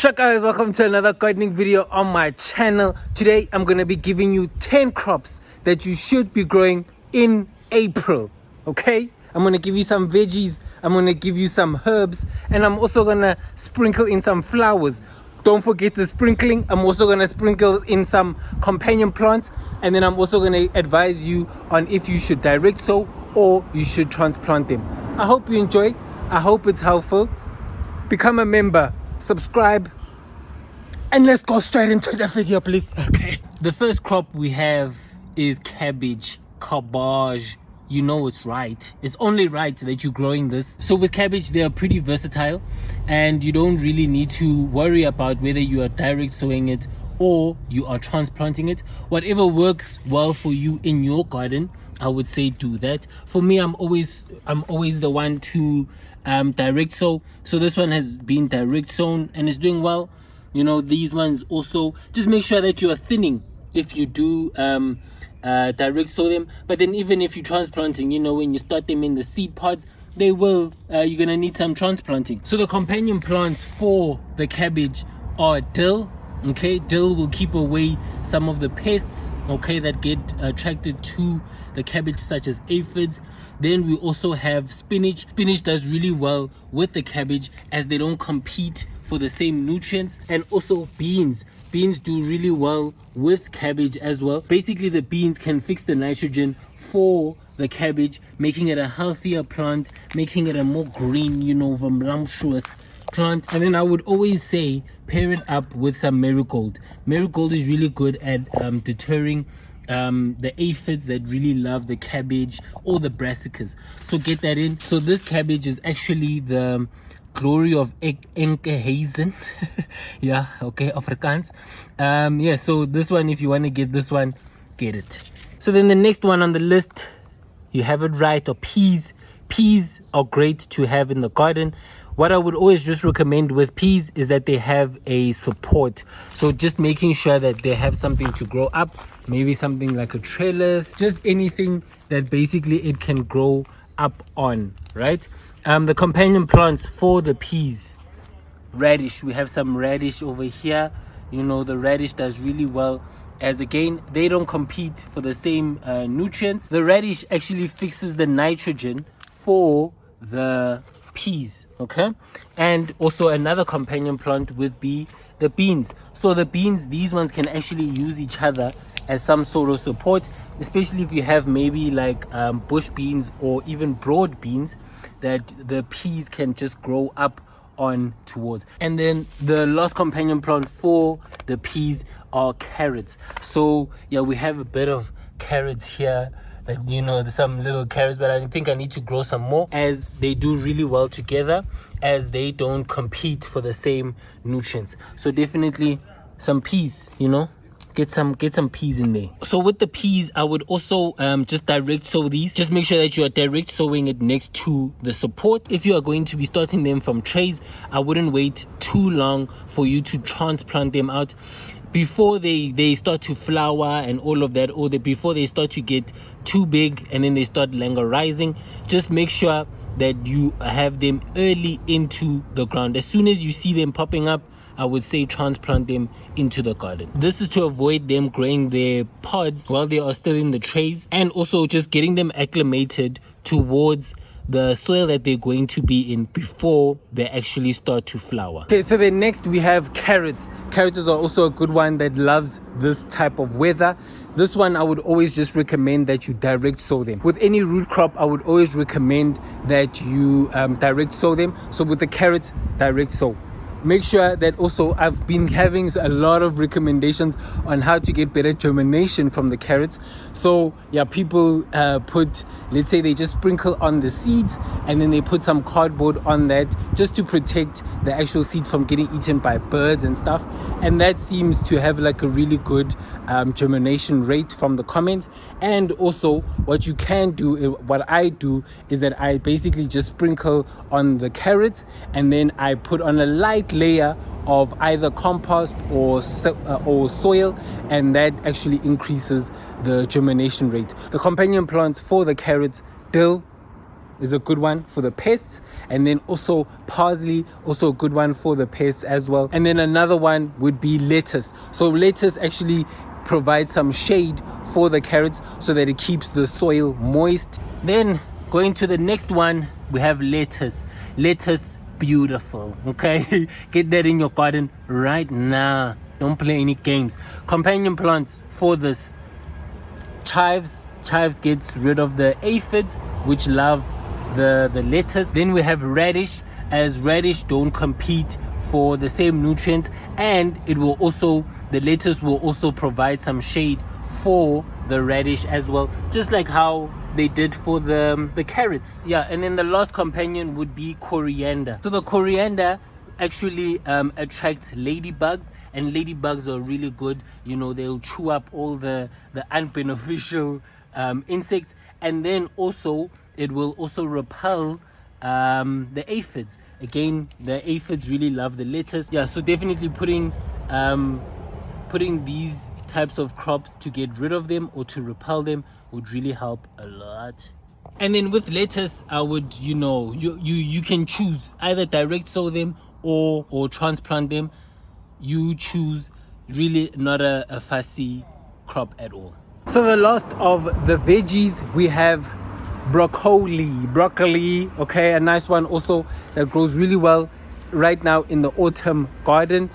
What's up guys, welcome to another gardening video on my channel. Today I'm going to be giving you 10 crops that you should be growing in April. Okay, I'm going to give you some veggies, I'm going to give you some herbs, and I'm also going to sprinkle in some flowers. Don't forget the sprinkling. I'm also going to sprinkle in some companion plants, and then I'm also going to advise you on if you should direct sow or you should transplant them. I hope you enjoy. I hope it's helpful. Become a member, subscribe, and let's go straight into the video, please. Okay, the first crop we have is cabbage. You know it's right, it's only right that you're growing this. So with cabbage, they are pretty versatile, and you don't really need to worry about whether you are direct sowing it or you are transplanting it. Whatever works well for you in your garden, I would say do that. For me, I'm always the one to direct sow. So this one has been direct sown and is doing well. You know, these ones also, just make sure that you are thinning if you do direct sow them. But then even if you're transplanting, you know, when you start them in the seed pods, they will you're gonna need some transplanting. So the companion plants for the cabbage are dill. Okay, dill will keep away some of the pests, okay, that get attracted to the cabbage, such as aphids. Then we also have spinach. Spinach does really well with the cabbage as they don't compete for the same nutrients. And also beans do really well with cabbage as well. Basically, the beans can fix the nitrogen for the cabbage, making it a healthier plant, making it a more green, you know, voluptuous plant. And then I would always say pair it up with some marigold. Marigold is really good at deterring the aphids that really love the cabbage or the brassicas. So get that in. So this cabbage is actually the glory of Enkhuizen. Yeah, okay, Afrikaans. Yeah, so this one, if you want to get this one, get it. So then the next one on the list, you have it right, or peas. Peas are great to have in the garden. What I would always just recommend with peas is that they have a support. So just making sure that they have something to grow up, maybe something like a trellis, just anything that basically it can grow up on, right? The companion plants for the peas, radish. We have some radish over here. You know, the radish does really well, as again, they don't compete for the same nutrients. The radish actually fixes the nitrogen for the peas, okay? And also another companion plant would be the beans. So the beans, these ones can actually use each other as some sort of support, especially if you have maybe like bush beans or even broad beans that the peas can just grow up on towards. And then the last companion plant for the peas are carrots. So yeah, we have a bit of carrots here, that, you know, some little carrots, but I think I need to grow some more, as they do really well together, as they don't compete for the same nutrients. So definitely some peas, you know, get some peas in there. So with the peas, I would also just direct sow these. Just make sure that you are direct sowing it next to the support. If you are going to be starting them from trays, I wouldn't wait too long for you to transplant them out before they start to flower and all of that, or before they start to get too big and then they start languorizing. Just make sure that you have them early into the ground. As soon as you see them popping up, I would say transplant them into the garden. This is to avoid them growing their pods while they are still in the trays, and also just getting them acclimated towards the soil that they're going to be in before they actually start to flower. Okay, so then next we have carrots. Carrots are also a good one that loves this type of weather. This one I would always just recommend that you direct sow them. With any root crop, I would always recommend that you direct sow them. So with the carrots, direct sow. Make sure that also, I've been having a lot of recommendations on how to get better germination from the carrots. So yeah, people put, let's say they just sprinkle on the seeds and then they put some cardboard on that just to protect the actual seeds from getting eaten by birds and stuff. And that seems to have like a really good germination rate from the comments. And also what you can do, what I do, is that I basically just sprinkle on the carrots and then I put on a light layer of either compost or soil, and that actually increases the germination rate. The companion plants for the carrots, dill, is a good one for the pests, and then also parsley, also a good one for the pests as well. And then another one would be lettuce. So lettuce actually provides some shade for the carrots so that it keeps the soil moist. Then going to the next one, we have lettuce. Lettuce, beautiful, okay? Get that in your garden right now. Don't play any games. Companion plants for this: chives. Chives gets rid of the aphids which love the lettuce. Then we have radish, as radish don't compete for the same nutrients, and it will also, the lettuce will also provide some shade for the radish as well, just like how they did for the carrots. Yeah. And then the last companion would be coriander. So the coriander actually attracts ladybugs, and ladybugs are really good. You know, they'll chew up all the unbeneficial insects, and then also it will also repel the aphids. Again, the aphids really love the lettuce. Yeah, so definitely putting these types of crops to get rid of them or to repel them would really help a lot. And then with lettuce, I would, you can choose either direct sow them or transplant them. You choose. Really not a fussy crop at all. So the last of the veggies, we have broccoli, okay, a nice one also that grows really well right now in the autumn garden.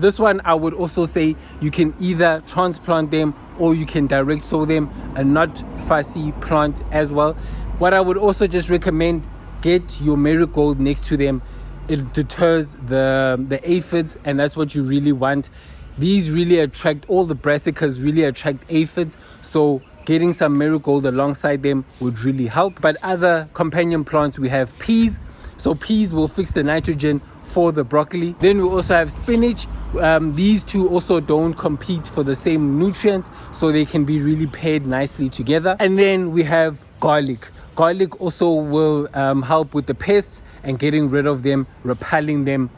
This one I would also say you can either transplant them or you can direct sow them, a not fussy plant as well. What I would also just recommend, get your marigold next to them. It deters the aphids, and that's what you really want. These really attract, all the brassicas really attract aphids, so getting some marigold alongside them would really help. But other companion plants, we have peas. So peas will fix the nitrogen for the broccoli. Then we also have spinach. These two also don't compete for the same nutrients, so they can be really paired nicely together. And then we have garlic. Garlic also will help with the pests and getting rid of them, repelling them.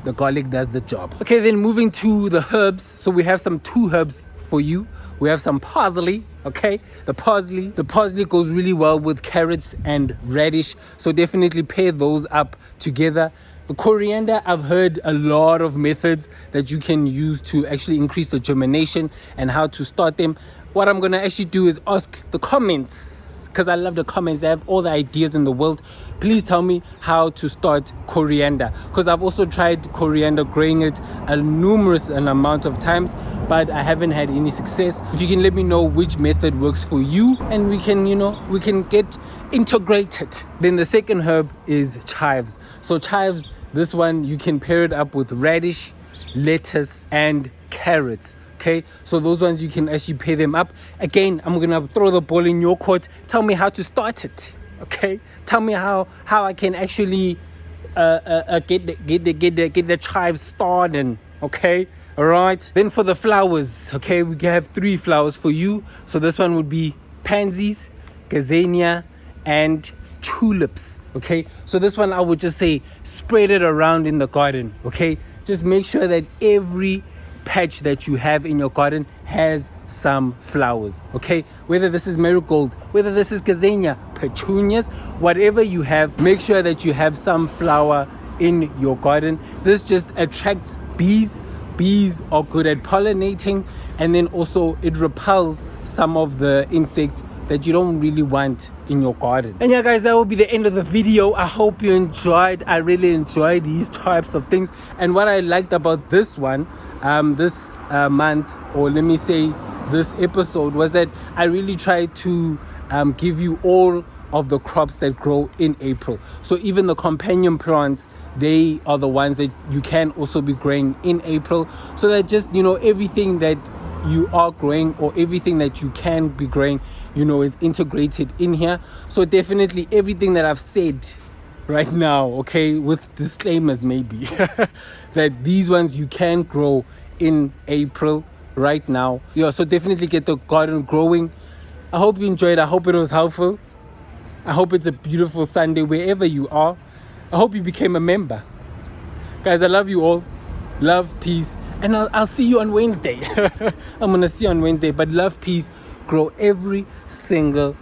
The garlic does the job. Okay, then moving to the herbs. So we have some 2 herbs for you. We have some parsley, okay? The parsley goes really well with carrots and radish. So definitely pair those up together. The coriander, I've heard a lot of methods that you can use to actually increase the germination and how to start them. What I'm gonna actually do is ask the comments, because I love the comments. They have all the ideas in the world. Please tell me how to start coriander, because I've also tried coriander, growing it a numerous amount of times, but I haven't had any success. If you can let me know which method works for you, and we can get integrated. Then the second herb is chives. So chives, this one you can pair it up with radish, lettuce, and carrots. Okay, so those ones you can actually pair them up. Again, I'm gonna throw the ball in your court. Tell me how to start it. Okay, tell me how I can actually get the chives started. Okay, all right. Then for the flowers, okay, we have 3 flowers for you. So this one would be pansies, gazania, and tulips. Okay, so this one I would just say spread it around in the garden. Okay, just make sure that every patch that you have in your garden has some flowers. Okay, whether this is marigold, whether this is gazania, petunias, whatever you have, make sure that you have some flower in your garden. This just attracts bees. Bees are good at pollinating, and then also it repels some of the insects that you don't really want in your garden. And yeah guys, that will be the end of the video. I hope you enjoyed. I really enjoyed these types of things, and what I liked about this one, this month, or let me say this episode, was that I really tried to give you all of the crops that grow in April. So even the companion plants, they are the ones that you can also be growing in April, so that just everything that you are growing or everything that you can be growing is integrated in here. So definitely everything that I've said right now, okay, with disclaimers maybe, that these ones you can grow in April right now. Yeah, so definitely get the garden growing. I hope you enjoyed. I hope it was helpful. I hope it's a beautiful Sunday wherever you are. I hope you became a member. Guys, I love you all. Love, peace, and I'll see you on Wednesday. I'm gonna see you on Wednesday, but love, peace, grow every single